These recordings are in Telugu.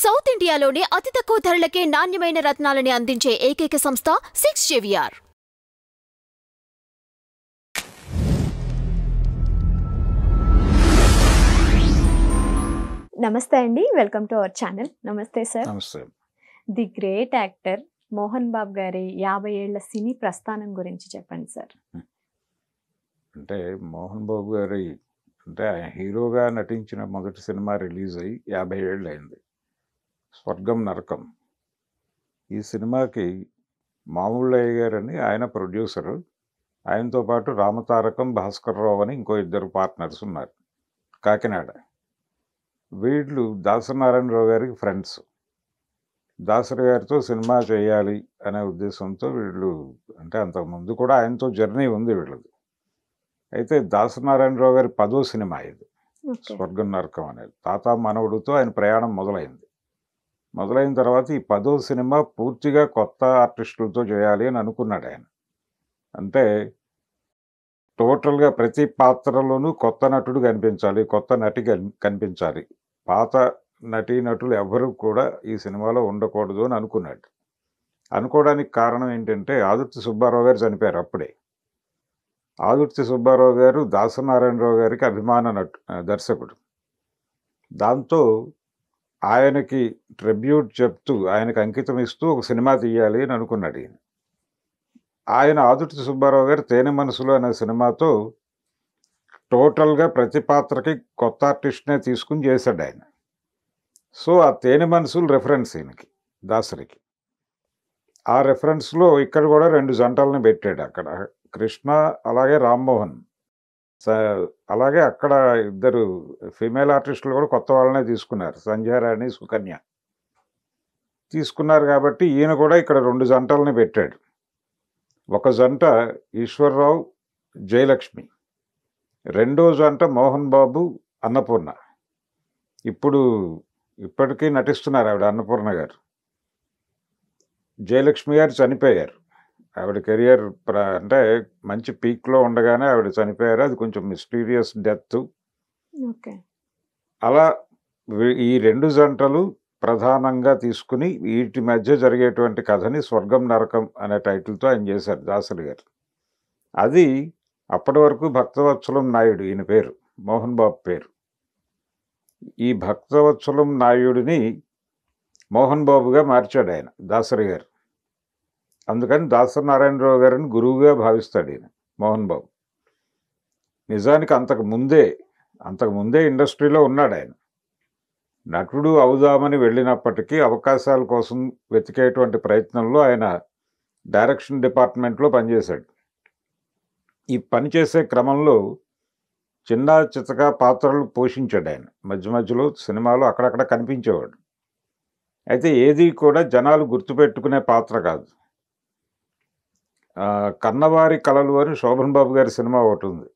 సౌత్ ఇండియాలోనే అతి తక్కువ ధరలకే నాణ్యమైన రత్నాలని అందించే ఏకైక సంస్థ 6JVR. నమస్తే అండి, వెల్కమ్ టు అవర్ ఛానల్. నమస్తే సార్. నమస్తే. The great actor Mohan Babu గారి 50 ఏళ్ల సినీ ప్రస్థానం గురించి చెప్పండి సార్. అంటే మోహన్ బాబు గారి అంటే ఆయన హీరోగా నటించిన మొదటి సినిమా రిలీజ్ అయ్యి 50 ఏళ్ళు అయింది. స్వర్గం నరకం. ఈ సినిమాకి మామూళ్ళయ్య గారని ఆయన ప్రొడ్యూసరు. ఆయనతో పాటు రామతారకం, భాస్కర్రావు అని ఇంకో ఇద్దరు పార్ట్నర్స్ ఉన్నారు కాకినాడ. వీళ్ళు దాసనారాయణరావు గారికి ఫ్రెండ్స్. దాసరి గారితో సినిమా చేయాలి అనే ఉద్దేశంతో వీళ్ళు అంటే అంతకుముందు కూడా ఆయనతో జర్నీ ఉంది వీళ్ళది. అయితే దాసనారాయణరావు గారి 10వ సినిమా ఇది స్వర్గం నరకం అనేది. తాత మనవడుతో ఆయన ప్రయాణం మొదలైంది. మొదలైన తర్వాత ఈ 10వ సినిమా పూర్తిగా కొత్త ఆర్టిస్టులతో చేయాలి అని అనుకున్నాడు ఆయన. అంటే టోటల్గా ప్రతి పాత్రలోనూ కొత్త నటుడు కనిపించాలి, కొత్త నటి కనిపించాలి. పాత నటీనటులు ఎవరు కూడా ఈ సినిమాలో ఉండకూడదు అని అనుకున్నాడు. అనుకోవడానికి కారణం ఏంటంటే ఆదుర్తి సుబ్బారావు గారు చనిపోయారు అప్పుడే. ఆదుర్తి సుబ్బారావు గారు దాసనారాయణరావు గారికి అభిమాన దర్శకుడు. దాంతో ఆయనకి ట్రిబ్యూట్ చెప్తూ ఆయనకు అంకితం ఇస్తూ ఒక సినిమా తీయాలి అని అనుకున్నాడు ఈయన. ఆయన ఆదుర్తి సుబ్బారావు గారు తేనె మనసులు అనే సినిమాతో టోటల్గా ప్రతి పాత్రకి కొత్త ఆర్టిస్ట్నే తీసుకుని చేశాడు ఆయన. సో ఆ తేనె మనసులు రెఫరెన్స్ ఈయనకి, దాసరికి. ఆ రెఫరెన్స్లో ఇక్కడ కూడా 2 జంటలను పెట్టాడు. అక్కడ కృష్ణ అలాగే రామ్మోహన్, అలాగే అక్కడ ఇద్దరు ఫీమేల్ ఆర్టిస్టులు కూడా కొత్త వాళ్ళనే తీసుకున్నారు, సంధ్యారాణి, సుకన్య తీసుకున్నారు. కాబట్టి ఈయన కూడా ఇక్కడ 2 జంటలని పెట్టాడు. ఒక జంట ఈశ్వర్రావు, జయలక్ష్మి. రెండో జంట మోహన్ బాబు, అన్నపూర్ణ. ఇప్పటికీ నటిస్తున్నారు ఆవిడ, అన్నపూర్ణ గారు. జయలక్ష్మి గారు చనిపోయారు. ఆవిడ కెరియర్ అంటే మంచి పీక్లో ఉండగానే ఆవిడ చనిపోయారు. అది కొంచెం మిస్టీరియస్ డెత్. అలా ఈ 2 జంటలు ప్రధానంగా తీసుకుని వీటి మధ్య జరిగేటువంటి కథని స్వర్గం నరకం అనే టైటిల్తో ఆయన చేశారు దాసరి గారు. అది అప్పటి వరకు భక్తవత్సలం నాయుడు ఈయన పేరు, మోహన్ బాబు పేరు. ఈ భక్తవత్సలం నాయుడిని మోహన్ బాబుగా మార్చాడు ఆయన, దాసరి గారు. అందుకని దాసనారాయణరావు గారిని గురువుగా భావిస్తాడు ఈయన మోహన్ బాబు. నిజానికి అంతకుముందే ఇండస్ట్రీలో ఉన్నాడు ఆయన. నటుడు అవుదామని వెళ్ళినప్పటికీ అవకాశాల కోసం వెతికేటువంటి ప్రయత్నంలో ఆయన డైరెక్షన్ డిపార్ట్మెంట్లో పనిచేశాడు. ఈ పనిచేసే క్రమంలో చిన్న చితక పాత్రలు పోషించాడు ఆయన. మధ్యలో సినిమాలో అక్కడక్కడ కనిపించేవాడు. అయితే ఏది కూడా జనాలు గుర్తుపెట్టుకునే పాత్ర కాదు. కన్నవారి కలలు అని శోభన్ బాబు గారి సినిమా ఒకటి ఉంది.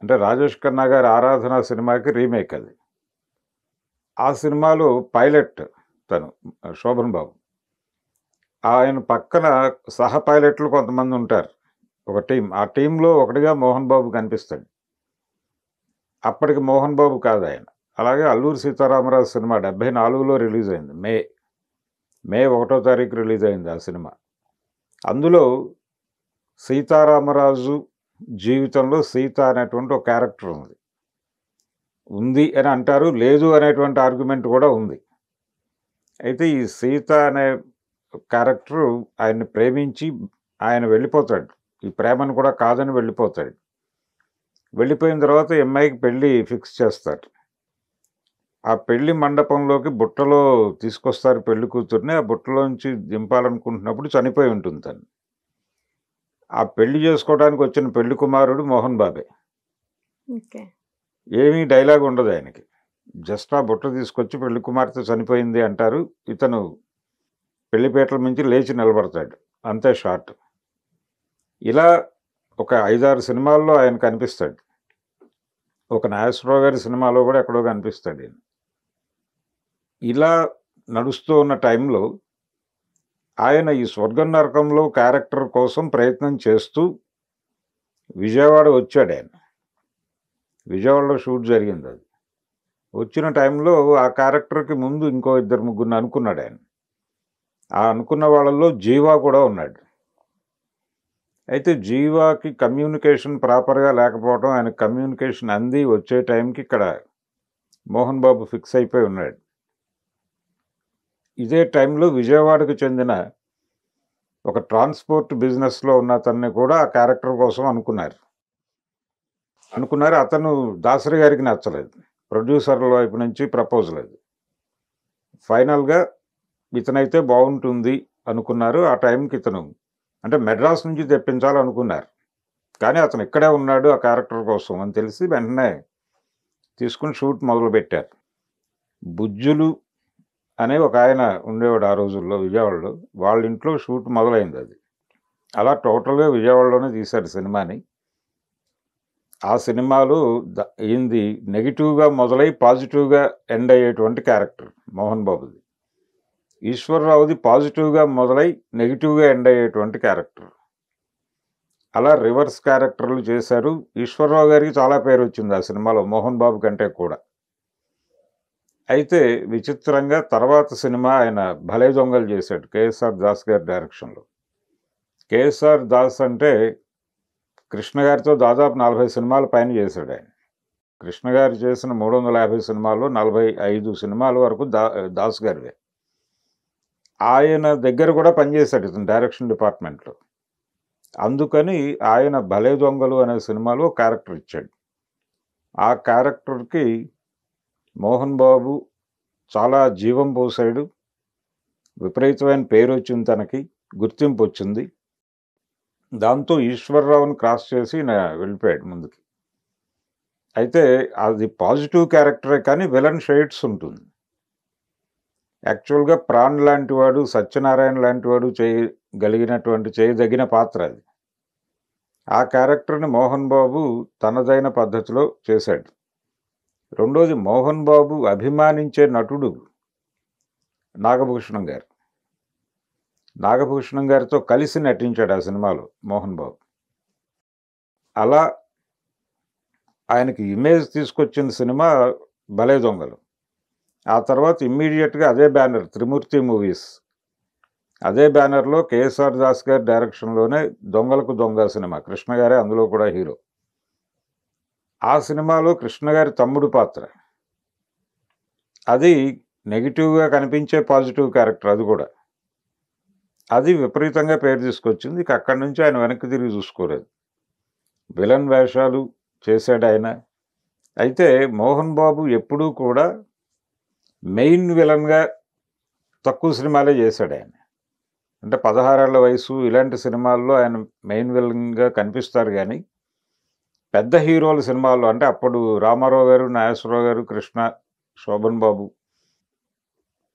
అంటే రాజేష్ ఖన్నా గారి ఆరాధన సినిమాకి రీమేక్ అది. ఆ సినిమాలో పైలట్ తను శోభన్ బాబు. ఆయన పక్కన సహ పైలట్లు కొంతమంది ఉంటారు, ఒక టీం. ఆ టీంలో ఒకటిగా మోహన్ బాబు కనిపిస్తాడు. అప్పటికి మోహన్ బాబు కాదు ఆయన. అలాగే అల్లూరి సీతారామరాజు సినిమా 74లో రిలీజ్ అయింది. మే 1వ తారీఖు రిలీజ్ అయింది ఆ సినిమా. అందులో సీతారామరాజు జీవితంలో సీత అనేటువంటి ఒక క్యారెక్టర్ ఉంది అని అంటారు, లేదు అనేటువంటి ఆర్గ్యుమెంట్ కూడా ఉంది. అయితే ఈ సీత అనే క్యారెక్టరు ఆయన్ని ప్రేమించి ఆయన వెళ్ళిపోతాడు. ఈ ప్రేమను కూడా కాదని వెళ్ళిపోతాడు. వెళ్ళిపోయిన తర్వాత అమ్మాయికి పెళ్ళి ఫిక్స్ చేస్తారు. ఆ పెళ్లి మండపంలోకి బుట్టలో తీసుకొస్తారు పెళ్లి కూతుర్ని. ఆ బుట్టలోంచి దింపాలనుకుంటున్నప్పుడు చనిపోయి ఉంటుంది తను. ఆ పెళ్లి చేసుకోవడానికి వచ్చిన పెళ్లి కుమారుడు మోహన్ బాబే. ఏమీ డైలాగ్ ఉండదు ఆయనకి. జస్ట్ ఆ బుట్ట తీసుకొచ్చి పెళ్లి కుమార్తె చనిపోయింది అంటారు. ఇతను పెళ్లిపేటల నుంచి లేచి నిలబడతాడు, అంతే షార్ట్. ఇలా ఒక 5-6 సినిమాల్లో ఆయన కనిపిస్తాడు. ఒక నాగేశ్వరరావు గారి సినిమాలో కూడా ఎక్కడో కనిపిస్తాడు ఆయన. ఇలా నడుస్తూ ఉన్న టైంలో ఆయన ఈ స్వర్గం నరకంలో క్యారెక్టర్ కోసం ప్రయత్నం చేస్తూ విజయవాడ వచ్చాడు ఆయన. విజయవాడలో షూట్ జరిగింది అది. వచ్చిన టైంలో ఆ క్యారెక్టర్కి ముందు ఇంకో ఇద్దరు ముగ్గురిని అనుకున్నాడు ఆయన. ఆ అనుకున్న వాళ్ళల్లో జీవా కూడా ఉన్నాడు. అయితే జీవాకి కమ్యూనికేషన్ ప్రాపర్గా లేకపోవడం, ఆయన కమ్యూనికేషన్ అంది వచ్చే టైంకి ఇక్కడ మోహన్ బాబు ఫిక్స్ అయిపోయి ఉన్నాడు. ఇదే టైంలో విజయవాడకు చెందిన ఒక ట్రాన్స్పోర్ట్ బిజినెస్లో ఉన్న అతన్ని కూడా ఆ క్యారెక్టర్ కోసం అనుకున్నారు. అతను దాసరి గారికి నచ్చలేదు. ప్రొడ్యూసర్ల వైపు నుంచి ప్రపోజల్ అది. ఫైనల్గా ఇతనైతే బాగుంటుంది అనుకున్నారు. ఆ టైంకి ఇతను అంటే మెడ్రాస్ నుంచి తెప్పించాలనుకున్నారు, కానీ అతను ఇక్కడే ఉన్నాడు ఆ క్యారెక్టర్ కోసం అని తెలిసి వెంటనే తీసుకుని షూట్ మొదలుపెట్టారు. బుజ్జులు అనే ఒక ఆయన ఉండేవాడు ఆ రోజుల్లో విజయవాడలో. వాళ్ళ ఇంట్లో షూట్ మొదలైంది అది. అలా టోటల్గా విజయవాడలోనే తీశారు సినిమాని. ఆ సినిమాలో ఏంది నెగిటివ్గా మొదలై పాజిటివ్గా ఎండ్ అయ్యేటువంటి క్యారెక్టర్ మోహన్ బాబుది. ఈశ్వరరావుది పాజిటివ్గా మొదలై నెగిటివ్గా ఎండ్ అయ్యేటువంటి క్యారెక్టర్. అలా రివర్స్ క్యారెక్టర్లు చేశారు. ఈశ్వరరావు గారికి చాలా పేరు వచ్చింది ఆ సినిమాలో మోహన్ బాబు కంటే కూడా. అయితే విచిత్రంగా తర్వాత సినిమా ఆయన భలే దొంగలు చేశాడు కేఎస్ఆర్ దాస్ గారి డైరెక్షన్లో. కేఎస్ఆర్ దాస్ అంటే కృష్ణ గారితో దాదాపు 40 సినిమాల పైన చేశాడు ఆయన. కృష్ణ గారు చేసిన 350 సినిమాల్లో 45 సినిమాల వరకు దాస్ గారివే. ఆయన దగ్గర కూడా పనిచేశాడు ఇతను డైరెక్షన్ డిపార్ట్మెంట్లో. అందుకని ఆయన భలే దొంగలు అనే సినిమాలో క్యారెక్టర్ ఇచ్చాడు. ఆ క్యారెక్టర్కి మోహన్ బాబు చాలా జీవం పోసాడు. విపరీతమైన పేరు వచ్చింది, తనకి గుర్తింపు వచ్చింది. దాంతో ఈశ్వరరావుని క్రాస్ చేసి వెళ్ళిపోయాడు ముందుకి. అయితే అది పాజిటివ్ క్యారెక్టరే, కానీ విలన్ షేడ్స్ ఉంటుంది. యాక్చువల్గా ప్రాణ్ లాంటి వాడు, సత్యనారాయణ లాంటి వాడు చేయదగిన పాత్ర అది. ఆ క్యారెక్టర్ని మోహన్ బాబు తనదైన పద్ధతిలో చేశాడు. రెండోది, మోహన్ బాబు అభిమానించే నటుడు నాగభూషణం గారు. నాగభూషణం గారితో కలిసి నటించాడు ఆ సినిమాలో మోహన్ బాబు. అలా ఆయనకి ఇమేజ్ తీసుకొచ్చిన సినిమా భలే దొంగలు. ఆ తర్వాత ఇమ్మీడియట్గా అదే బ్యానర్ త్రిమూర్తి మూవీస్, అదే బ్యానర్లో కేఎస్ఆర్ దాస్ గారి డైరెక్షన్లోనే దొంగలకు దొంగ సినిమా, కృష్ణ గారే అందులో కూడా హీరో. ఆ సినిమాలో కృష్ణ గారి తమ్ముడు పాత్ర, అది నెగిటివ్గా కనిపించే పాజిటివ్ క్యారెక్టర్. అది కూడా అది విపరీతంగా పేరు తీసుకొచ్చింది. ఇక అక్కడి నుంచి ఆయన వెనక్కి తిరిగి చూసుకోలేదు. విలన్ వేషాలు చేశాడు ఆయన. అయితే మోహన్ బాబు ఎప్పుడూ కూడా మెయిన్ విలన్గా తక్కువ సినిమాలే చేశాడు ఆయన. అంటే 16 ఏళ్ల వయసు ఇలాంటి సినిమాల్లో ఆయన మెయిన్ విలన్గా కనిపిస్తారు, కానీ పెద్ద హీరోల సినిమాల్లో అంటే అప్పుడు రామారావు గారు, నాగేశ్వరరావు గారు, కృష్ణ, శోభన్ బాబు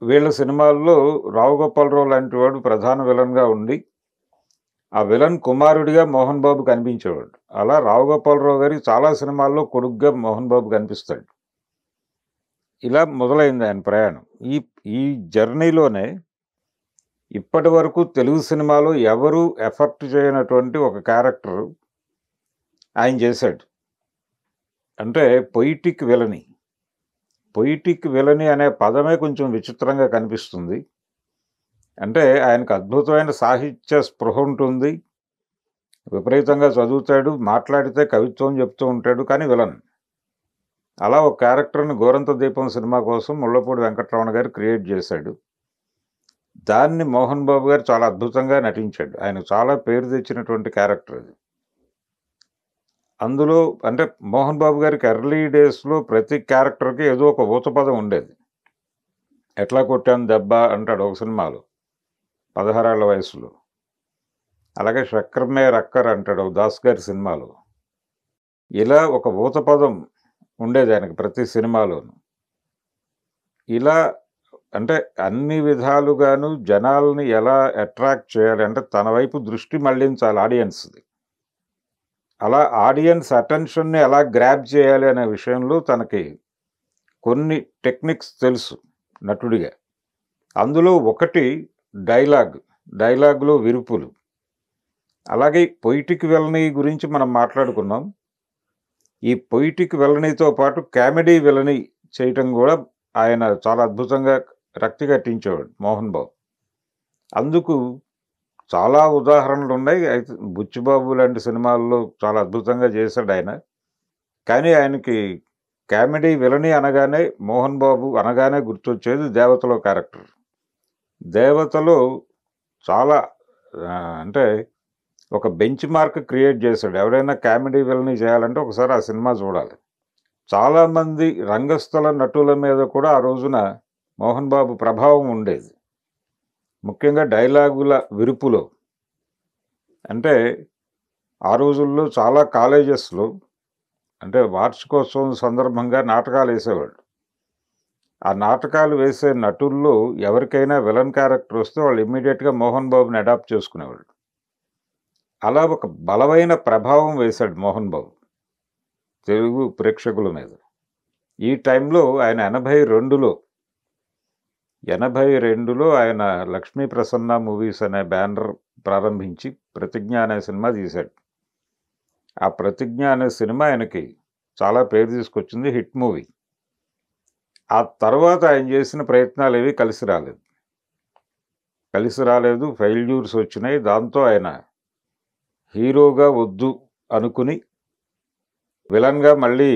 వీళ్ళ సినిమాల్లో రావు గోపాలరావు లాంటి వాడు ప్రధాన విలన్గా ఉండి ఆ విలన్ కుమారుడిగా మోహన్ బాబు కనిపించేవాడు. అలా రావు గోపాలరావు గారికి చాలా సినిమాల్లో కొడుగ్గా మోహన్ బాబు కనిపిస్తాడు. ఇలా మొదలైంది ఆయన ప్రయాణం. ఈ జర్నీలోనే ఇప్పటి వరకు తెలుగు సినిమాలో ఎవరు ఎఫర్ట్ చేయనటువంటి ఒక క్యారెక్టర్ ఆయన చేశాడు. అంటే పొయిటిక్ విలని. పొయిటిక్ విలని అనే పదమే కొంచెం విచిత్రంగా కనిపిస్తుంది. అంటే ఆయనకు అద్భుతమైన సాహిత్య స్పృహ ఉంటుంది, విపరీతంగా చదువుతాడు, మాట్లాడితే కవిత్వం చెప్తూ ఉంటాడు, కానీ విలన్. అలా ఒక క్యారెక్టర్ని గోరంత దీపం సినిమా కోసం ముళ్ళపూడి వెంకటరమణ గారు క్రియేట్ చేశాడు. దాన్ని మోహన్ బాబు గారు చాలా అద్భుతంగా నటించాడు. ఆయన చాలా పేరు తెచ్చినటువంటి క్యారెక్టర్ అది. అందులో అంటే మోహన్ బాబు గారికి ఎర్లీ డేస్లో ప్రతి క్యారెక్టర్కి ఏదో ఒక ఊతపదం ఉండేది. ఎట్లా కొట్టాను దెబ్బ అంటాడు ఒక సినిమాలో 16 ఏళ్ల వయసులో. అలాగే చక్రమే రక్కర్ అంటాడు దాస్ గారి సినిమాలో. ఇలా ఒక ఊతపదం ఉండేది ఆయనకి ప్రతి సినిమాలోనూ. ఇలా అంటే అన్ని విధాలుగాను జనాల్ని ఎలా అట్రాక్ట్ చేయాలి అంటే తన వైపు దృష్టి మళ్లించాలి ఆడియన్స్ది. అలా ఆడియన్స్ అటెన్షన్ని ఎలా గ్రాబ్ చేయాలి అనే విషయంలో తనకి కొన్ని టెక్నిక్స్ తెలుసు నటుడిగా. అందులో ఒకటి డైలాగ్లో విరుపులు. అలాగే పొయిటిక్ విలనీ గురించి మనం మాట్లాడుకున్నాం. ఈ పొయిటిక్ విలనీతో పాటు కామెడీ విలనీ చేయటం కూడా ఆయన చాలా అద్భుతంగా రక్తి కట్టించేవాడు మోహన్ బాబు. అందుకు చాలా ఉదాహరణలు ఉన్నాయి. అయితే బుచ్చిబాబు లాంటి సినిమాల్లో చాలా అద్భుతంగా చేశాడు ఆయన. కానీ ఆయనకి కామెడీ విలని అనగానే మోహన్ బాబు అనగానే గుర్తొచ్చేది దేవతలో క్యారెక్టర్. దేవతలో చాలా అంటే ఒక బెంచ్ మార్క్ క్రియేట్ చేశాడు. ఎవరైనా కామెడీ విలని చేయాలంటే ఒకసారి ఆ సినిమా చూడాలి. చాలామంది రంగస్థల నటుల మీద కూడా ఆ రోజున మోహన్ బాబు ప్రభావం ఉండేది. ముఖ్యంగా డైలాగుల విరుపులో. అంటే ఆ రోజుల్లో చాలా కాలేజెస్లో అంటే వార్షికోత్సవం సందర్భంగా నాటకాలు వేసేవాళ్ళు. ఆ నాటకాలు వేసే నటుల్లో ఎవరికైనా విలన్ క్యారెక్టర్ వస్తే వాళ్ళు ఇమ్మీడియట్గా మోహన్ బాబుని అడాప్ట్ చేసుకునేవాళ్ళు. అలా ఒక బలమైన ప్రభావం వేశాడు మోహన్ బాబు తెలుగు ప్రేక్షకుల మీద. ఈ టైంలో ఆయన 82లో ఆయన లక్ష్మీ ప్రసన్న మూవీస్ అనే బ్యానర్ ప్రారంభించి ప్రతిజ్ఞ అనే సినిమా తీశాడు. ఆ ప్రతిజ్ఞ అనే సినిమా ఆయనకి చాలా పేరు తీసుకొచ్చింది, హిట్ మూవీ. ఆ తర్వాత ఆయన చేసిన ప్రయత్నాలు ఏవి కలిసి రాలేదు, ఫెయిల్యూర్స్ వచ్చినాయి. దాంతో ఆయన హీరోగా వద్దు అనుకుని విలన్గా మళ్ళీ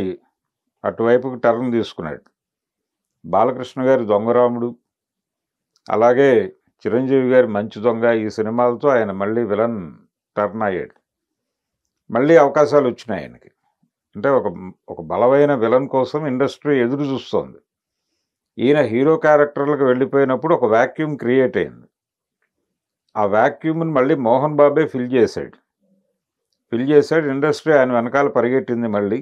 అటువైపుకి టర్న్ తీసుకున్నాడు. బాలకృష్ణ గారి దొంగరాముడు, అలాగే చిరంజీవి గారి మంచి దొంగ, ఈ సినిమాలతో ఆయన మళ్ళీ విలన్ టర్న్ అయ్యాడు. మళ్ళీ అవకాశాలు వచ్చినాయి ఆయనకి. అంటే ఒక బలమైన విలన్ కోసం ఇండస్ట్రీ ఎదురు చూస్తోంది. ఈయన హీరో క్యారెక్టర్లకు వెళ్ళిపోయినప్పుడు ఒక వాక్యూమ్ క్రియేట్ అయింది. ఆ వాక్యూమ్ని మళ్ళీ మోహన్ బాబే ఫిల్ చేశాడు. ఇండస్ట్రీ ఆయన వెనకాల పరిగెట్టింది మళ్ళీ.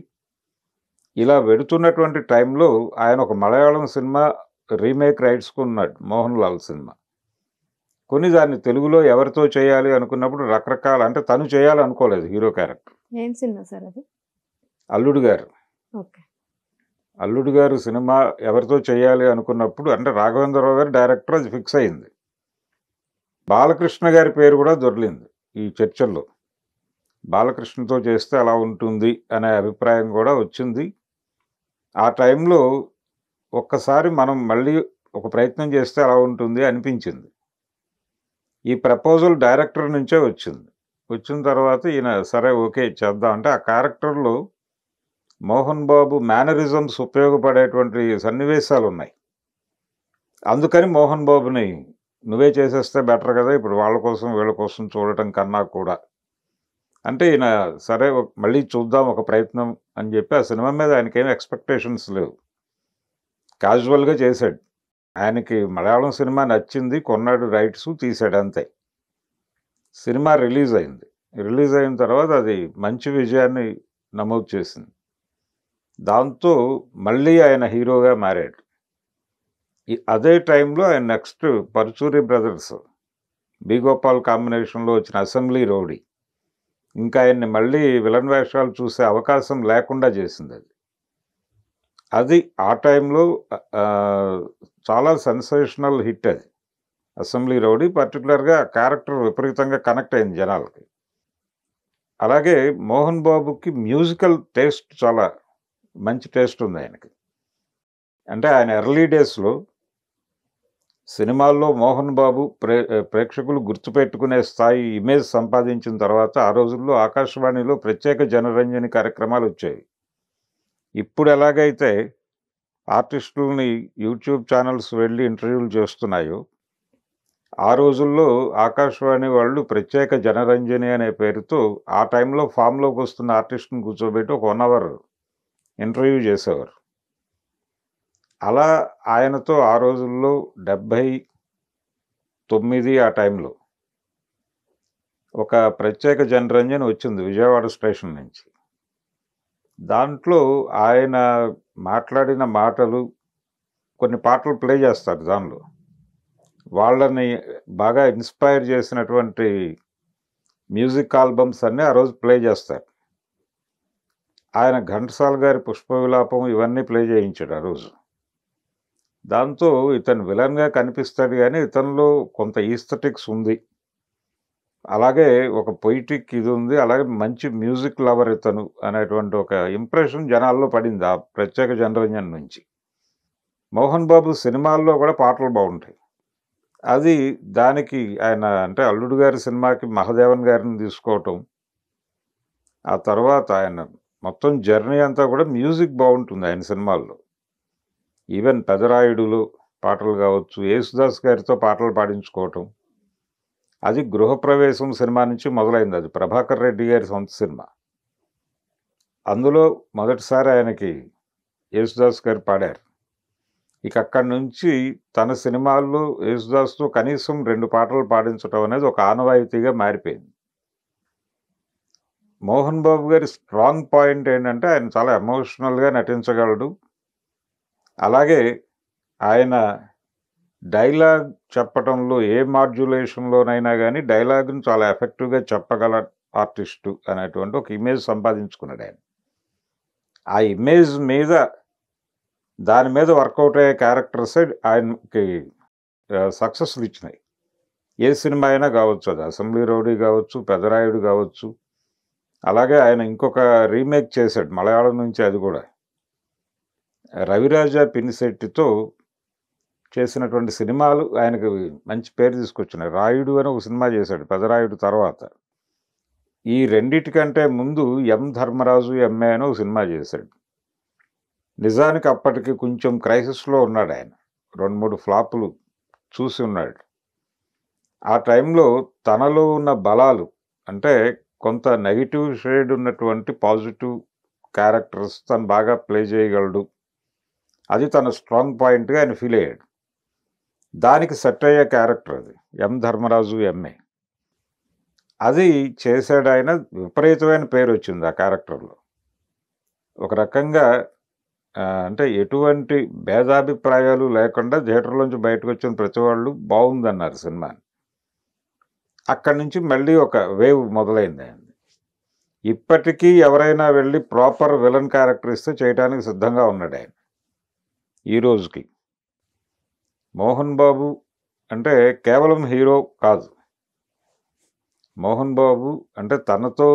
ఇలా వెడుతున్నటువంటి టైంలో ఆయన ఒక మలయాళం సినిమా రీమేక్ రైట్స్ కొన్నాడు, మోహన్ లాల్ సినిమా. కొన్ని దాన్ని తెలుగులో ఎవరితో చేయాలి అనుకున్నప్పుడు రకరకాల, అంటే తను చేయాలనుకోలేదు హీరో క్యారెక్టర్. ఏం సినిమా సార్ అది? అల్లుడు గారు. ఓకే. అల్లుడు గారు సినిమా ఎవరితో చేయాలి అనుకున్నప్పుడు అంటే రాఘవేంద్రరావు గారు డైరెక్టర్, అది ఫిక్స్ అయింది. బాలకృష్ణ గారి పేరు కూడా దొరికింది ఈ చర్చల్లో. బాలకృష్ణతో చేస్తే అలా ఉంటుంది అనే అభిప్రాయం కూడా వచ్చింది. ఆ టైంలో ఒక్కసారి మనం మళ్ళీ ఒక ప్రయత్నం చేస్తే అలా ఉంటుంది అనిపించింది. ఈ ప్రపోజల్ డైరెక్టర్ నుంచే వచ్చిన తర్వాత ఈయన సరే ఓకే చేద్దాం అంటే, ఆ క్యారెక్టర్లో మోహన్ బాబు మేనరిజమ్స్ ఉపయోగపడేటువంటి సన్నివేశాలు ఉన్నాయి. అందుకని మోహన్ బాబుని నువ్వే చేసేస్తే బెటర్ కదా, ఇప్పుడు వాళ్ళ కోసం వీళ్ళ కోసం చూడటం కన్నా కూడా అంటే ఈయన సరే మళ్ళీ చూద్దాం ఒక ప్రయత్నం అని చెప్పి ఆ సినిమా మీద ఆయనకేమి ఎక్స్పెక్టేషన్స్ లేవు, క్యాజువల్గా చేశాడు. ఆయనకి మలయాళం సినిమా నచ్చింది, కొన్నాడు రైట్స్, తీశాడు అంతే. సినిమా రిలీజ్ అయిన తర్వాత అది మంచి విజయాన్ని నమోదు చేసింది. దాంతో మళ్ళీ ఆయన హీరోగా మారాడు. అదే టైంలో ఆయన next Paruchuri brothers, B Gopal కాంబినేషన్లో వచ్చిన అసెంబ్లీ రౌడీ ఇంకా ఆయన్ని మళ్ళీ విలన్ వేషాలు చూసే అవకాశం లేకుండా చేసింది. అది ఆ టైంలో చాలా సెన్సేషనల్ హిట్ అది అసెంబ్లీ రౌడీ. పర్టికులర్గా క్యారెక్టర్ విపరీతంగా కనెక్ట్ అయింది జనాలకి. అలాగే మోహన్ బాబుకి మ్యూజికల్ టేస్ట్ చాలా మంచి టేస్ట్ ఉంది ఆయనకి. అంటే ఆయన ఎర్లీ డేస్లో సినిమాల్లో మోహన్ బాబు ప్రేక్షకులు గుర్తుపెట్టుకునే స్థాయి ఇమేజ్ సంపాదించిన తర్వాత ఆ రోజుల్లో ఆకాశవాణిలో ప్రత్యేక జనరంజని కార్యక్రమాలు వచ్చాయి. ఇప్పుడు ఎలాగైతే ఆర్టిస్టులని యూట్యూబ్ ఛానల్స్ వెళ్ళి ఇంటర్వ్యూలు చేస్తున్నాయో, ఆ రోజుల్లో ఆకాశవాణి వాళ్ళు ప్రత్యేక జనరంజని అనే పేరుతో ఆ టైంలో ఫామ్లోకి వస్తున్న ఆర్టిస్ట్ని కూర్చోబెట్టి ఒక 1 hour ఇంటర్వ్యూ చేసేవారు. అలా ఆయనతో ఆ రోజుల్లో 79 ఆ టైంలో ఒక ప్రత్యేక జనరంజన్ వచ్చింది విజయవాడ స్టేషన్ నుంచి. దాంట్లో ఆయన మాట్లాడిన మాటలు, కొన్ని పాటలు ప్లే చేస్తారు దానిలో. వాళ్ళని బాగా ఇన్స్పైర్ చేసినటువంటి మ్యూజిక్ ఆల్బమ్స్ అన్నీ ఆ రోజు ప్లే చేస్తారు. ఆయన ఘంటసాల గారి పుష్ప విలాపం ఇవన్నీ ప్లే చేయించాడు ఆ రోజు. దాంతో ఇతను విలన్గా కనిపిస్తాడు కానీ ఇతనిలో కొంత ఈస్థెటిక్స్ ఉంది, అలాగే ఒక పొయిటిక్ ఇది ఉంది, అలాగే మంచి మ్యూజిక్ లవర్ ఇతను అనేటువంటి ఒక ఇంప్రెషన్ జనాల్లో పడింది ఆ ప్రత్యేక జనరంజన్ నుంచి. మోహన్ బాబు సినిమాల్లో కూడా పాటలు బాగుంటాయి. అది దానికి ఆయన అంటే అల్లుడు గారి సినిమాకి మహాదేవన్ గారిని తీసుకోవటం, ఆ తర్వాత ఆయన మొత్తం జర్నీ అంతా కూడా మ్యూజిక్ బాగుంటుంది ఆయన సినిమాల్లో. ఈవెన్ పెదరాయుడులో పాటలు కావచ్చు, యేసుదాస్ గారితో పాటలు పాడించుకోవటం, అది గృహప్రవేశం సినిమా నుంచి మొదలైంది. అది ప్రభాకర్ రెడ్డి గారి సొంత సినిమా. అందులో మొదటిసారి ఆయనకి యేసుదాస్ గారు పాడారు. ఇక అక్కడి నుంచి తన సినిమాల్లో యేసుదాస్తో కనీసం 2 పాటలు పాడించడం అనేది ఒక ఆనవాయితీగా మారిపోయింది. మోహన్ బాబు గారి స్ట్రాంగ్ పాయింట్ ఏంటంటే ఆయన చాలా ఎమోషనల్గా నటించగలడు. అలాగే ఆయన డైలాగ్ చెప్పటంలో ఏ మాడ్యులేషన్లోనైనా కానీ డైలాగ్ను చాలా ఎఫెక్టివ్గా చెప్పగల ఆర్టిస్టు అనేటువంటి ఒక ఇమేజ్ సంపాదించుకున్నాడు ఆయన. ఆ ఇమేజ్ మీద దాని మీద వర్కౌట్ అయ్యే క్యారెక్టర్సే ఆయనకి సక్సెస్లు ఇచ్చినాయి. ఏ సినిమా అయినా కావచ్చు, అది అసెంబ్లీ రౌడీ కావచ్చు, పెదరాయుడు కావచ్చు. అలాగే ఆయన ఇంకొక రీమేక్ చేశాడు మలయాళం నుంచి, అది కూడా రవిరాజ పినిశెట్టితో చేసినటువంటి సినిమాలు ఆయనకు మంచి పేరు తీసుకొచ్చినాయి. రాయుడు అని ఒక సినిమా చేశాడు పెదరాయుడు తర్వాత. ఈ రెండిటికంటే ముందు ఎం ధర్మరాజు ఎంఏ అని ఒక సినిమా చేశాడు. నిజానికి అప్పటికి కొంచెం క్రైసిస్లో ఉన్నాడు ఆయన. 2-3 ఫ్లాపులు చూసి ఉన్నాడు. ఆ టైంలో తనలో ఉన్న బలాలు అంటే కొంత నెగిటివ్ షేడ్ ఉన్నటువంటి పాజిటివ్ క్యారెక్టర్స్ తను బాగా ప్లే చేయగలడు. అది తన స్ట్రాంగ్ పాయింట్గా ఆయన ఫీల్ అయ్యాడు. దానికి సెట్ అయ్యే క్యారెక్టర్ అది ఎం ధర్మరాజు ఎంఏ. అది చేశాడు ఆయన. విపరీతమైన పేరు వచ్చింది ఆ క్యారెక్టర్లో. ఒక రకంగా అంటే ఎటువంటి భేదాభిప్రాయాలు లేకుండా థియేటర్లోంచి బయటకు వచ్చిన ప్రతి వాళ్ళు బాగుందన్నారు సినిమాని. అక్కడి నుంచి మళ్ళీ ఒక వేవ్ మొదలైంది ఆయన. ఇప్పటికీ ఎవరైనా వెళ్ళి ప్రాపర్ విలన్ క్యారెక్టర్ ఇస్తే చేయడానికి సిద్ధంగా ఉన్నాడు ఆయన ఈ రోజుకి. మోహన్ బాబు అంటే కేవలం హీరో కాదు. మోహన్ బాబు అంటే తనతో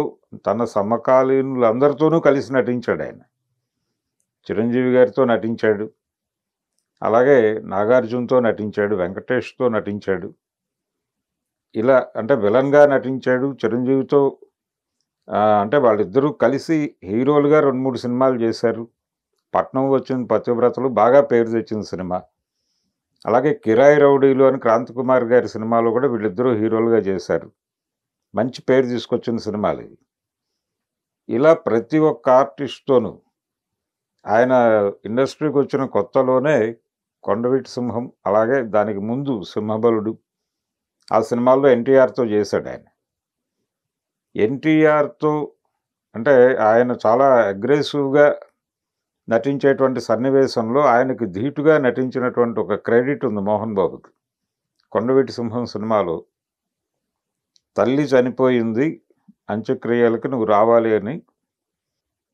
తన సమకాలీనులందరితోనూ కలిసి నటించాడు ఆయన. చిరంజీవి గారితో నటించాడు, అలాగే నాగార్జునతో నటించాడు, వెంకటేష్తో నటించాడు. ఇలా అంటే విలన్గా నటించాడు. చిరంజీవితో అంటే వాళ్ళిద్దరూ కలిసి హీరోలుగా 2-3 సినిమాలు చేశారు. పట్నం వచ్చిన పతివ్రతలు బాగా పేరు తెచ్చిన సినిమా. అలాగే కిరాయి రౌడీలు అని క్రాంతికుమార్ గారి సినిమాలో కూడా వీళ్ళిద్దరూ హీరోలుగా చేశారు. మంచి పేరు తీసుకొచ్చిన సినిమాలు ఇవి. ఇలా ప్రతి ఒక్క ఆర్టిస్ట్తోనూ ఆయన ఇండస్ట్రీకి వచ్చిన కొత్తలోనే కొండవీటి సింహం, అలాగే దానికి ముందు సింహబలుడు, ఆ సినిమాల్లో ఎన్టీఆర్తో చేశాడు ఆయన. ఎన్టీఆర్తో అంటే ఆయన చాలా అగ్రెసివ్గా నటించేటువంటి సన్నివేశంలో ఆయనకు ధీటుగా నటించినటువంటి ఒక క్రెడిట్ ఉంది మోహన్ బాబుకి. కొండవీటి సింహం సినిమాలో తల్లి చనిపోయింది, అంత్యక్రియలకి నువ్వు రావాలి అని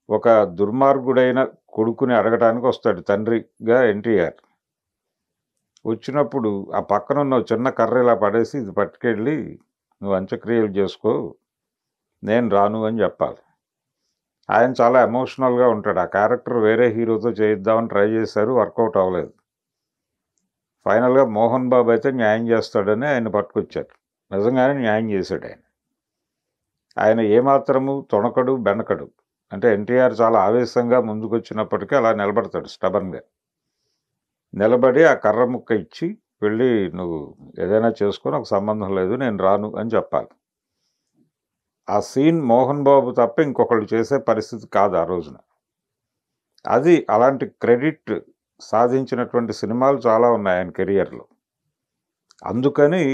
ఒక దుర్మార్గుడైన కొడుకుని అడగటానికి వస్తాడు తండ్రిగా ఎన్టీఆర్. వచ్చినప్పుడు ఆ పక్కన ఉన్న చిన్న కర్ర ఇలా పడేసి ఇది పట్టుకెళ్ళి నువ్వు అంత్యక్రియలు చేసుకో, నేను రాను అని చెప్పాలి. ఆయన చాలా ఎమోషనల్గా ఉంటాడు. ఆ క్యారెక్టర్ వేరే హీరోతో చేయిద్దామని ట్రై చేశారు, వర్కౌట్ అవ్వలేదు. ఫైనల్గా మోహన్ బాబు అయితే న్యాయం చేస్తాడని ఆయన పట్టుకొచ్చారు. నిజంగానే న్యాయం చేశాడు ఆయన. ఆయన ఏమాత్రము తొణకడు బెనకడు. అంటే ఎన్టీఆర్ చాలా ఆవేశంగా ముందుకొచ్చినప్పటికీ అలా నిలబడతాడు స్టబన్గా. నిలబడి ఆ కర్ర ముక్క ఇచ్చి వెళ్ళి నువ్వు ఏదైనా చేసుకొని ఒక సంబంధం లేదు, నేను రాను అని చెప్పాలి. ఆ సీన్ మోహన్ బాబు తప్ప ఇంకొకళ్ళు చేసే పరిస్థితి కాదు ఆ రోజున. అది అలాంటి క్రెడిట్ సాధించినటువంటి సినిమాలు చాలా ఉన్నాయి ఆయన కెరియర్లో. అందుకని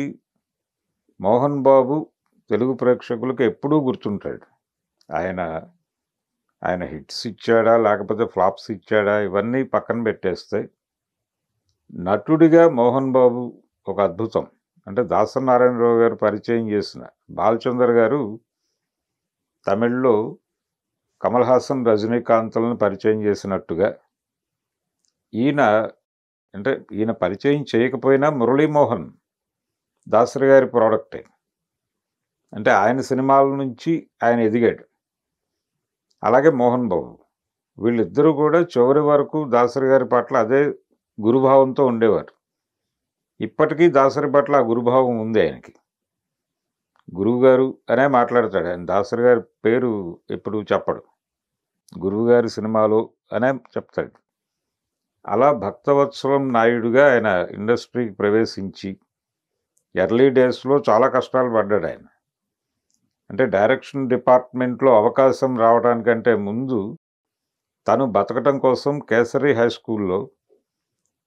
మోహన్ బాబు తెలుగు ప్రేక్షకులకు ఎప్పుడూ గుర్తుంటాడు. ఆయన హిట్స్ ఇచ్చాడా లేకపోతే ఫ్లాప్స్ ఇచ్చాడా ఇవన్నీ పక్కన పెట్టేస్తే నటుడిగా మోహన్ బాబు ఒక అద్భుతం. అంటే దాసనారాయణరావు గారు పరిచయం చేసిన బాలచందర్ గారు తమిళ్లో కమల్ హాసన్, రజనీకాంత్లను పరిచయం చేసినట్టుగా ఈయన పరిచయం చేయకపోయినా మురళీమోహన్ దాసరి గారి ప్రోడక్టే. అంటే ఆయన సినిమాల నుంచి ఆయన ఎదిగాడు. అలాగే మోహన్ బాబు, వీళ్ళిద్దరూ కూడా చివరి వరకు దాసరి గారి పట్ల అదే గురుభావంతో ఉండేవారు. ఇప్పటికీ దాసరి పట్ల ఆ గురుభావం ఉంది ఆయనకి. గురువుగారు అనే మాట్లాడతాడు ఆయన. దాసరి గారి పేరు ఎప్పుడు చెప్పడు. గురువుగారి సినిమాలో అనే చెప్తాడు. అలా భక్తవత్సలం నాయుడుగా ఆయన ఇండస్ట్రీకి ప్రవేశించి ఎర్లీ డేస్లో చాలా కష్టాలు పడ్డాడు ఆయన. అంటే డైరెక్షన్ డిపార్ట్మెంట్లో అవకాశం రావడానికంటే ముందు తను బతకటం కోసం కేసరి హై స్కూల్లో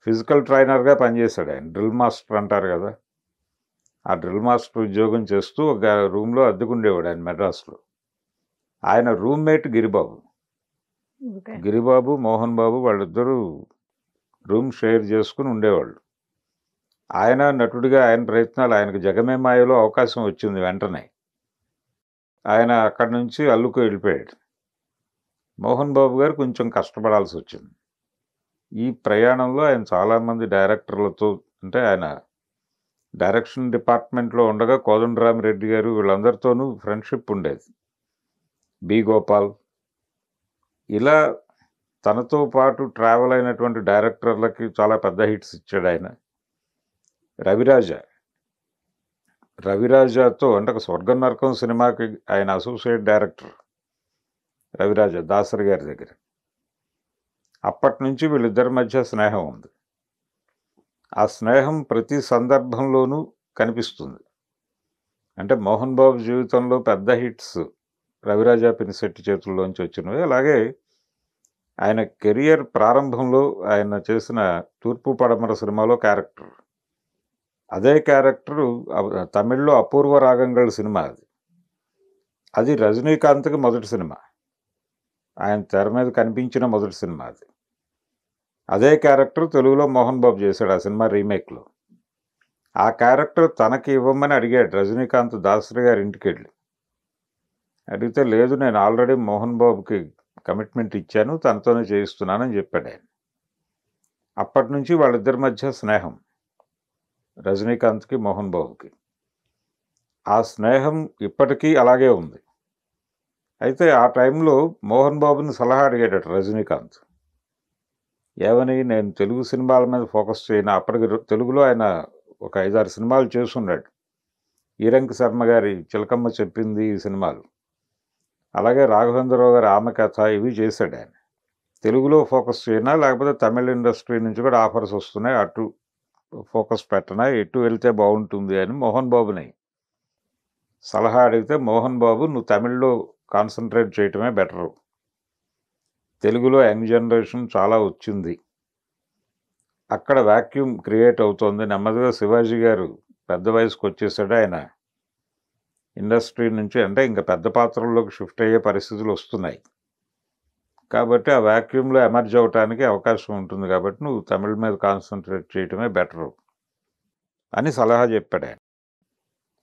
ఫిజికల్ ట్రైనర్గా పనిచేశాడు ఆయన. డ్రిల్ మాస్టర్ అంటారు కదా, ఆ డ్రిల్ మాస్టర్ ఉద్యోగం చేస్తూ ఒక రూమ్లో అద్దెకుండేవాడు ఆయన మెడ్రాస్లో. ఆయన రూమ్మేట్ గిరిబాబు. ఓకే. గిరిబాబు, మోహన్ బాబు వాళ్ళిద్దరూ రూమ్ షేర్ చేసుకుని ఉండేవాళ్ళు. ఆయన నటుడిగా ఆయన ప్రయత్నాలు, ఆయనకు జగమే మాయలో అవకాశం వచ్చింది వెంటనే. ఆయన అక్కడి నుంచి అల్లుకు వెళ్ళిపోయాడు. మోహన్ బాబు గారు కొంచెం కష్టపడాల్సి వచ్చింది. ఈ ప్రయాణంలో ఆయన చాలామంది డైరెక్టర్లతో, అంటే ఆయన డైరెక్షన్ డిపార్ట్మెంట్లో ఉండగా కోదండరామిరెడ్డి గారు వీళ్ళందరితోనూ ఫ్రెండ్షిప్ ఉండేది. బి గోపాల్, ఇలా తనతో పాటు ట్రావెల్ అయినటువంటి డైరెక్టర్లకి చాలా పెద్ద హిట్స్ ఇచ్చాడు ఆయన. రవిరాజాతో అంటే ఒక స్వర్గం నరకం సినిమాకి ఆయన అసోసియేట్ డైరెక్టర్ రవిరాజా, దాసరి గారి దగ్గర. అప్పటి నుంచి వీళ్ళిద్దరి మధ్య స్నేహం ఉంది. ఆ స్నేహం ప్రతి సందర్భంలోనూ కనిపిస్తుంది. అంటే మోహన్ బాబు జీవితంలో పెద్ద హిట్స్ రవిరాజా పినిశెట్టి చేతుల్లోంచి వచ్చినవి. అలాగే ఆయన కెరియర్ ప్రారంభంలో ఆయన చేసిన తూర్పు పడమర సినిమాలో క్యారెక్టర్, అదే క్యారెక్టరు తమిళ్లో అపూర్వ రాగంగళ్ సినిమా. అది రజనీకాంత్కి మొదటి సినిమా, ఆయన తెర మీద కనిపించిన మొదటి సినిమా అది. అదే క్యారెక్టర్ తెలుగులో మోహన్ బాబు చేశాడు ఆ సినిమా రీమేక్లో. ఆ క్యారెక్టర్ తనకి ఇవ్వమని అడిగాడు రజనీకాంత్ దాసరి గారి ఇంటికి వెళ్ళి. అడిగితే లేదు, నేను ఆల్రెడీ మోహన్ బాబుకి కమిట్మెంట్ ఇచ్చాను, తనతోనే చేయిస్తున్నానని చెప్పాడు ఆయన. అప్పటి నుంచి వాళ్ళిద్దరి మధ్య స్నేహం, రజనీకాంత్కి మోహన్ బాబుకి. ఆ స్నేహం ఇప్పటికీ అలాగే ఉంది. అయితే ఆ టైంలో మోహన్ బాబుని సలహా అడిగాడట రజనీకాంత్. ఏమని, నేను తెలుగు సినిమాల మీద ఫోకస్ చేయను. అప్పటికి తెలుగులో ఆయన ఒక 5-6 సినిమాలు చేస్తున్నాడు. ఈరంకి శర్మ గారి చిలకమ్మ చెప్పింది ఈ సినిమాలు, అలాగే రాఘవేంద్రరావు గారి ఆమె కథ, ఇవి చేశాడు ఆయన. తెలుగులో ఫోకస్ చేయనా, లేకపోతే తమిళ ఇండస్ట్రీ నుంచి కూడా ఆఫర్స్ వస్తున్నాయి, అటు ఫోకస్ పెట్టనా, ఎటు వెళ్తే బాగుంటుంది అని మోహన్ బాబుని సలహా అడిగితే, మోహన్ బాబు నువ్వు తమిళ్లో కాన్సన్ట్రేట్ చేయటమే బెటరు, తెలుగులో యంగ్ జనరేషన్ చాలా వచ్చింది, అక్కడ వాక్యూమ్ క్రియేట్ అవుతోంది, నెమ్మదిగా శివాజీ గారు పెద్ద వయసుకు వచ్చేసాడు, ఆయన ఇండస్ట్రీ నుంచి అంటే ఇంకా పెద్ద పాత్రల్లోకి షిఫ్ట్ అయ్యే పరిస్థితులు వస్తున్నాయి, కాబట్టి ఆ వాక్యూమ్లో ఎమర్జ్ అవ్వటానికి అవకాశం ఉంటుంది, కాబట్టి నువ్వు తమిళ మీద కాన్సన్ట్రేట్ చేయటమే బెటరు అని సలహా చెప్పాడు ఆయన.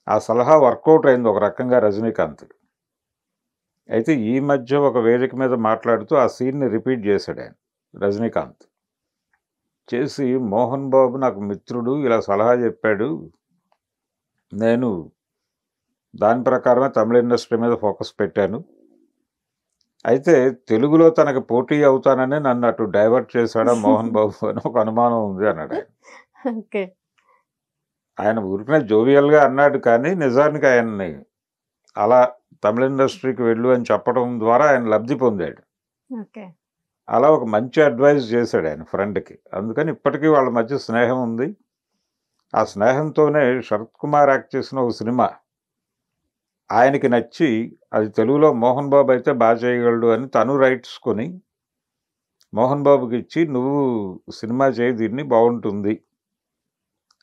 ఆ సలహా వర్కౌట్ అయింది ఒక రకంగా రజనీకాంత్. అయితే ఈ మధ్య ఒక వేదిక మీద మాట్లాడుతూ ఆ సీన్ని రిపీట్ చేశాడు ఆయన రజనీకాంత్. చేసి, మోహన్ బాబు నాకు మిత్రుడు, ఇలా సలహా చెప్పాడు, నేను దాని ప్రకారమే తమిళ ఇండస్ట్రీ మీద ఫోకస్ పెట్టాను, అయితే తెలుగులో తనకు పోటీ అవుతానని నన్ను అటు డైవర్ట్ చేశాడా మోహన్ బాబు అని ఒక అనుమానం ఉంది అన్నాడు ఆయన. ఓకే. ఆయన ఊరికనే జోవియల్గా అన్నాడు, కానీ నిజానికి ఆయన్ని అలా తమిళ ఇండస్ట్రీకి వెళ్ళు అని చెప్పడం ద్వారా ఆయన లబ్ధి పొందాడు. ఓకే. అలా ఒక మంచి అడ్వైజ్ చేశాడు ఆయన ఫ్రెండ్కి. అందుకని ఇప్పటికీ వాళ్ళ మధ్య స్నేహం ఉంది. ఆ స్నేహంతోనే శరత్ కుమార్ యాక్ట్ చేసిన ఒక సినిమా ఆయనకి నచ్చి, అది తెలుగులో మోహన్ బాబు అయితే బాగా చేయగలడు అని తను రైట్స్ కొని మోహన్ బాబుకి ఇచ్చి, నువ్వు సినిమా చేయి, దీన్ని బాగుంటుంది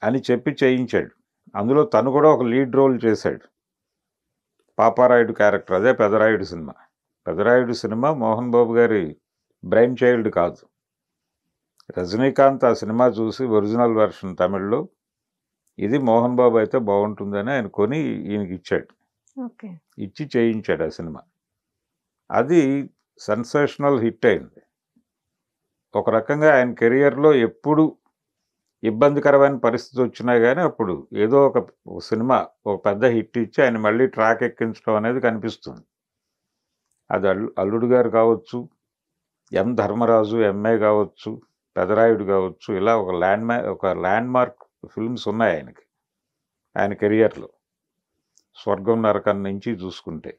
అని చెప్పి చేయించాడు. అందులో తను కూడా ఒక లీడ్ రోల్ చేశాడు, పాపారాయుడు క్యారెక్టర్. అదే పెదరాయుడు సినిమా. పెదరాయుడు సినిమా మోహన్ బాబు గారి బ్రెయిన్ చైల్డ్ కాదు. రజనీకాంత్ ఆ సినిమా చూసి ఒరిజినల్ వెర్షన్ తమిళ్లో, ఇది మోహన్ బాబు అయితే బాగుంటుందని ఆయన కొని ఈయనకి ఇచ్చాడు. ఓకే. ఇచ్చి చేయించాడు ఆ సినిమా. అది సెన్సేషనల్ హిట్ అయింది. ఒక రకంగా ఆయన కెరియర్లో ఎప్పుడు ఇబ్బందికరమైన పరిస్థితి వచ్చినా కానీ అప్పుడు ఏదో ఒక సినిమా ఒక పెద్ద హిట్ ఇచ్చి ఆయన మళ్ళీ ట్రాక్ ఎక్కించడం అనేది కనిపిస్తుంది. అది అల్లుడు గారు కావచ్చు, ఎం ధర్మరాజు ఎంఏ కావచ్చు, పెదరాయుడు కావచ్చు, ఇలా ఒక ల్యాండ్ మార్క్ ఫిల్మ్స్ ఉన్నాయి ఆయనకి, ఆయన కెరియర్లో. స్వర్గం నరకం నుంచి చూసుకుంటే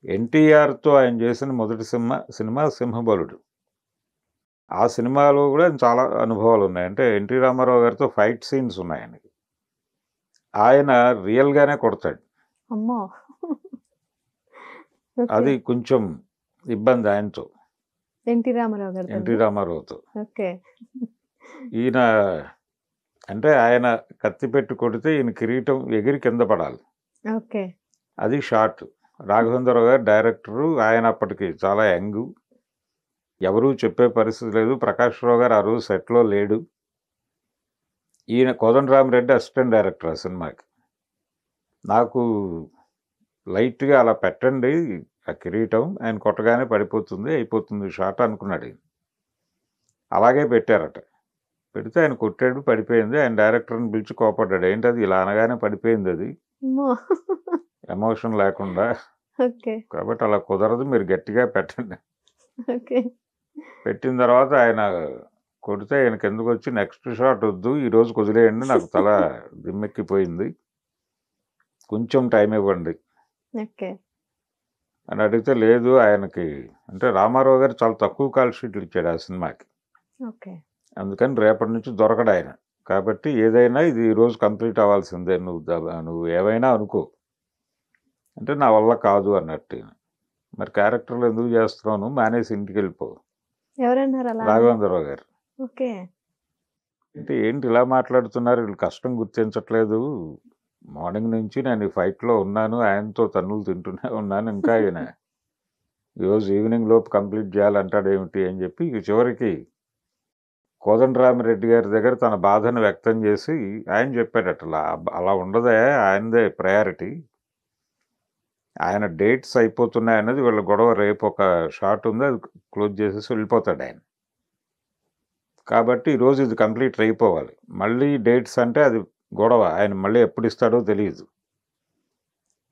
ఎన్టీఆర్తో ఆయన చేసిన మొదటి సినిమా సింహబలుడు. ఆ సినిమాలో కూడా చాలా అనుభవాలు ఉన్నాయి. అంటే ఎన్టీ రామారావు గారితో ఫైట్ సీన్స్ ఉన్నాయి ఆయనకి. ఆయన రియల్గానే కొడతాడు. అమ్మో. ఓకే. అది కొంచెం ఇబ్బంది ఆయనతో, ఎన్టీ రామారావు గారు. ఎన్టీ రామారావుతో. ఓకే. ఈయన అంటే ఆయన కత్తి పెట్టి కొడితే ఈయన కిరీటం ఎగిరి కింద పడాలి. ఓకే. అది షార్ట్. రాఘవేంద్రరావు గారు డైరెక్టరు. ఆయన అప్పటికి చాలా యంగ్, ఎవరూ చెప్పే పరిస్థితి లేదు. ప్రకాష్ రావు గారు ఆ రోజు సెట్లో లేడు. ఈయన కోదండరామిరెడ్డి అసిస్టెంట్ డైరెక్టర్ ఆ సినిమాకి. నాకు లైట్గా అలా పెట్టండి ఆ కిరీటం, ఆయన కొట్టగానే పడిపోతుంది, అయిపోతుంది షాట్ అనుకున్నాడు ఈయన. అలాగే పెట్టారట. పెడితే ఆయన కొట్టాడు, పడిపోయింది. ఆయన డైరెక్టర్ని పిలిచి కోపడ్డాడు. ఏంటది ఇలా అనగానే పడిపోయింది, అది అమ్మో. ఎమోషన్ లేకుండా. ఓకే. కాబట్టి అలా కుదరదు, మీరు గట్టిగా పెట్టండి. ఓకే. పెట్టిన తర్వాత ఆయన కొడితే ఆయన కిందకు వచ్చి నెక్స్ట్ షాట్ వద్దు, ఈరోజు కుదిరేయండి, నాకు తల దిమ్మెక్కిపోయింది, కొంచెం టైం ఇవ్వండి ఓకే. అని అడిగితే లేదు ఆయనకి. అంటే రామారావు గారు చాలా తక్కువ కాల్ షీట్లు ఇచ్చాడు ఆ సినిమాకి. ఓకే. అందుకని రేపటి నుంచి దొరకడు ఆయన. కాబట్టి ఏదైనా ఇది ఈరోజు కంప్లీట్ అవ్వాల్సిందే, నువ్వు ఏవైనా అనుకో అంటే నా వల్ల కాదు అన్నట్టు. మరి క్యారెక్టర్లు ఎందుకు చేస్తున్నావు, మానేసి ఇంటికి వెళ్ళిపో. ఎవరన్నారు అలా? రాఘవేంద్రరావు గారు. ఓకే. అంటే ఏంటి ఇలా మాట్లాడుతున్నారు, వీళ్ళు కష్టం గుర్తించట్లేదు, మార్నింగ్ నుంచి నేను ఈ ఫైట్లో ఉన్నాను, ఆయనతో తన్నులు తింటూనే ఉన్నాను, ఇంకా ఆయన ఈరోజు ఈవినింగ్ లోపు కంప్లీట్ చేయాలంటాడు ఏమిటి అని చెప్పి చివరికి కోదండరామిరెడ్డి గారి దగ్గర తన బాధను వ్యక్తం చేసి ఆయన చెప్పాడట, అలా ఉండదే, ఆయనదే ప్రయారిటీ, ఆయన డేట్స్ అయిపోతున్నాయి అన్నది వీళ్ళ గొడవ, రేపు ఒక షాట్ ఉంది అది క్లోజ్ చేసేసి వెళ్ళిపోతాడు ఆయన. కాబట్టి ఈరోజు ఇది కంప్లీట్ అయిపోవాలి, మళ్ళీ డేట్స్ అంటే అది గొడవ, ఆయన మళ్ళీ ఎప్పుడు ఇస్తాడో తెలియదు,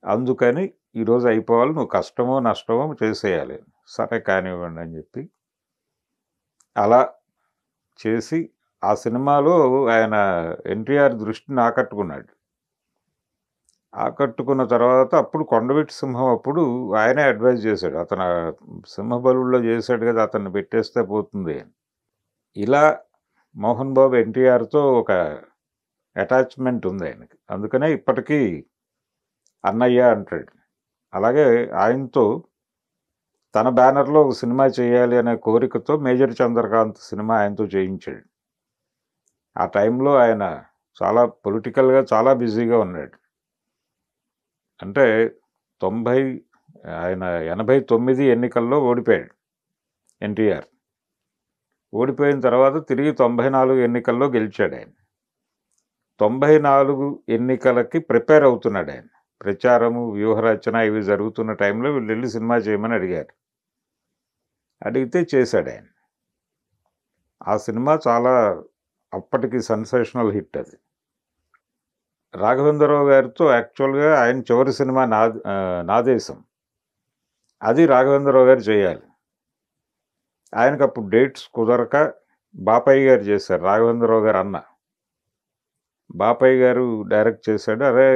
అందుకని ఈరోజు అయిపోవాలి, నువ్వు కష్టమో నష్టమో చేసేయాలి. సరే కానివ్వండి అని చెప్పి అలా చేసి ఆ సినిమాలో ఆయన ఎన్టీఆర్ దృష్టిని ఆకట్టుకున్నాడు. ఆకట్టుకున్న తర్వాత అప్పుడు కొండవీటి సింహం అప్పుడు ఆయనే అడ్వైజ్ చేశాడు, అతను సింహబలుల్లో చేశాడు కదా, అతన్ని పెట్టేస్తే పోతుంది అని. ఇలా మోహన్ బాబు ఎన్టీఆర్తో ఒక అటాచ్మెంట్ ఉంది ఆయనకి, అందుకనే ఇప్పటికీ అన్నయ్య అంటాడు. అలాగే ఆయనతో తన బ్యానర్లో ఒక సినిమా చేయాలి అనే కోరికతో మేజర్ చంద్రకాంత్ సినిమా ఆయనతో చేయించాడు. ఆ టైంలో ఆయన చాలా పొలిటికల్గా చాలా బిజీగా ఉన్నాడు. అంటే ఆయన 89 ఎన్నికల్లో ఓడిపోయాడు ఎన్టీఆర్. ఓడిపోయిన తర్వాత తిరిగి 94 ఎన్నికల్లో గెలిచాడు ఆయన. 94 ఎన్నికలకి ప్రిపేర్ అవుతున్నాడు ఆయన. ప్రచారము, వ్యూహరచన ఇవి జరుగుతున్న టైంలో వీళ్ళు వెళ్ళి సినిమా చేయమని అడిగారు. అడిగితే చేశాడు ఆయన. ఆ సినిమా చాలా అప్పటికి సెన్సేషనల్ హిట్ అది. రాఘవేంద్రరావు గారితో యాక్చువల్గా ఆయన చివరి సినిమా నా దేశం, అది రాఘవేంద్రరావు గారు చేయాలి. ఆయనకు అప్పుడు డేట్స్ కుదరక బాపయ్య గారు చేశారు, రాఘవేంద్రరావు గారు అన్న. బాపయ్య గారు డైరెక్ట్ చేశాడు. అరే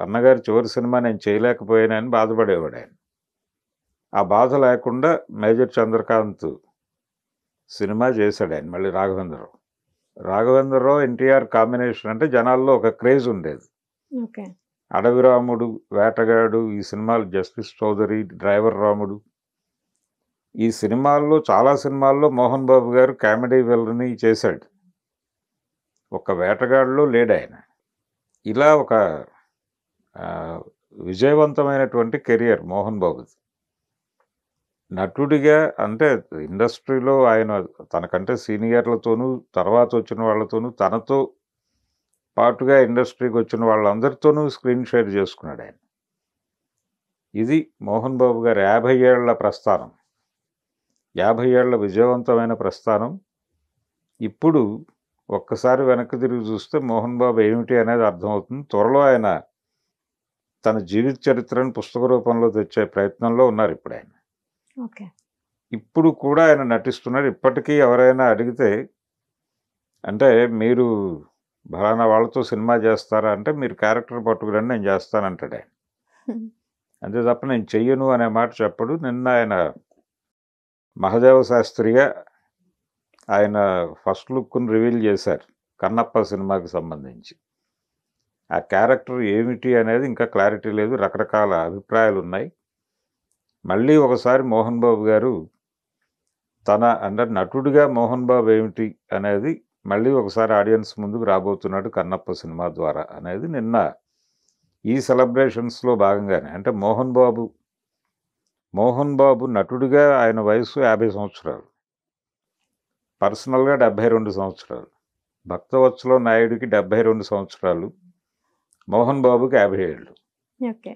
అన్నగారు చివరి సినిమా నేను చేయలేకపోయానని బాధపడేవాడు ఆయన. ఆ బాధ లేకుండా మేజర్ చంద్రకాంత్ సినిమా చేశాడు ఆయన మళ్ళీ రాఘవేంద్రరావు ఎన్టీఆర్ కాంబినేషన్ అంటే జనాల్లో ఒక క్రేజ్ ఉండేది. ఓకే. అడవి రాముడు, వేటగాడు, ఈ సినిమాలు, జస్టిస్ చౌదరి, డ్రైవర్ రాముడు, ఈ సినిమాల్లో చాలా సినిమాల్లో మోహన్ బాబు గారు కామెడీ విలన్ని చేశాడు. ఒక వేటగాడులో లేడు ఆయన. ఇలా ఒక విజయవంతమైనటువంటి కెరియర్ మోహన్ బాబుది. నటుడిగా అంటే ఇండస్ట్రీలో ఆయన తనకంటే సీనియర్లతోనూ, తర్వాత వచ్చిన వాళ్ళతోనూ, తనతో పాటుగా ఇండస్ట్రీకి వచ్చిన వాళ్ళందరితోనూ స్క్రీన్ షేర్ చేసుకున్నాడు ఆయన. ఇది మోహన్ బాబు గారి 50 ఏళ్ల ప్రస్థానం, 50 ఏళ్ల విజయవంతమైన ప్రస్థానం. ఇప్పుడు ఒక్కసారి వెనక్కి తిరిగి చూస్తే మోహన్ బాబు ఏమిటి అనేది అర్థమవుతుంది. త్వరలో ఆయన తన జీవిత చరిత్రను పుస్తక రూపంలో తెచ్చే ప్రయత్నంలో ఉన్నారు ఇప్పుడు ఆయన. ఓకే. ఇప్పుడు కూడా ఆయన నటిస్తున్నారు. ఇప్పటికీ ఎవరైనా అడిగితే అంటే మీరు ఫలానా వాళ్ళతో సినిమా చేస్తారా అంటే మీరు క్యారెక్టర్ పట్టుకురండి నేను చేస్తానంటాడు ఆయన. అంతే తప్ప నేను చెయ్యను అనే మాట చెప్పడు. నిన్న ఆయన మహదేవ శాస్త్రిగా ఆయన ఫస్ట్ లుక్ను రివీల్ చేశారు కన్నప్ప సినిమాకి సంబంధించి. ఆ క్యారెక్టర్ ఏమిటి అనేది ఇంకా క్లారిటీ లేదు. రకరకాల అభిప్రాయాలు ఉన్నాయి. మళ్ళీ ఒకసారి మోహన్ బాబు గారు తన అంటే నటుడిగా మోహన్ బాబు ఏమిటి అనేది మళ్ళీ ఒకసారి ఆడియన్స్ ముందుకు రాబోతున్నాడు కన్నప్ప సినిమా ద్వారా అనేది నిన్న ఈ సెలబ్రేషన్స్లో భాగంగానే. అంటే మోహన్ బాబు నటుడిగా ఆయన వయసు 50 సంవత్సరాలు, పర్సనల్గా 72 సంవత్సరాలు. భక్తవత్సలో నాయుడికి 72 సంవత్సరాలు, మోహన్ బాబుకి 50 ఏళ్ళు. ఓకే.